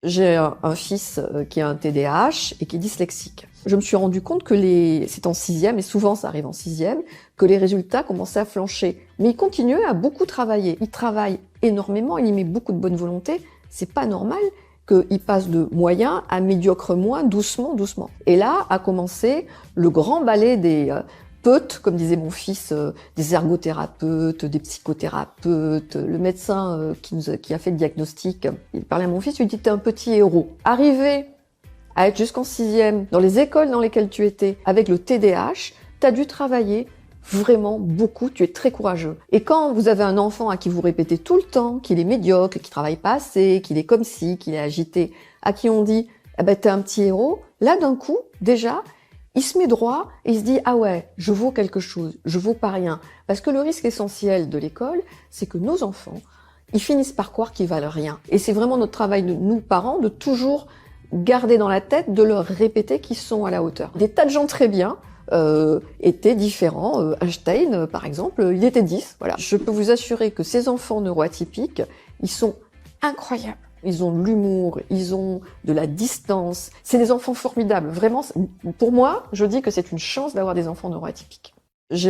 J'ai un fils qui a un TDAH et qui est dyslexique. Je me suis rendu compte que c'est en 6e, et souvent ça arrive en 6e, que les résultats commençaient à flancher. Mais il continuait à beaucoup travailler. Il travaille énormément, il y met beaucoup de bonne volonté. C'est pas normal qu'il passe de moyen à médiocre moins, doucement. Et là a commencé le grand ballet des comme disait mon fils, des ergothérapeutes, des psychothérapeutes, le médecin qui a fait le diagnostic. Il parlait à mon fils, il lui dit « t'es un petit héros ». Arrivé à être jusqu'en 6e, dans les écoles dans lesquelles tu étais, avec le TDAH, t'as dû travailler vraiment beaucoup, tu es très courageux. Et quand vous avez un enfant à qui vous répétez tout le temps qu'il est médiocre, qu'il travaille pas assez, qu'il est comme ci, qu'il est agité, à qui on dit eh ben, « t'es un petit héros », là d'un coup, déjà, il se met droit et il se dit « Ah ouais, je vaux quelque chose, je vaux pas rien ». Parce que le risque essentiel de l'école, c'est que nos enfants, ils finissent par croire qu'ils valent rien. Et c'est vraiment notre travail de nous, parents, de toujours garder dans la tête, de leur répéter qu'ils sont à la hauteur. Des tas de gens très bien étaient différents. Einstein, par exemple, il était 10. Voilà. Je peux vous assurer que ces enfants neuroatypiques, ils sont incroyables. Ils ont de l'humour, ils ont de la distance. C'est des enfants formidables. Vraiment, pour moi, je dis que c'est une chance d'avoir des enfants neuroatypiques.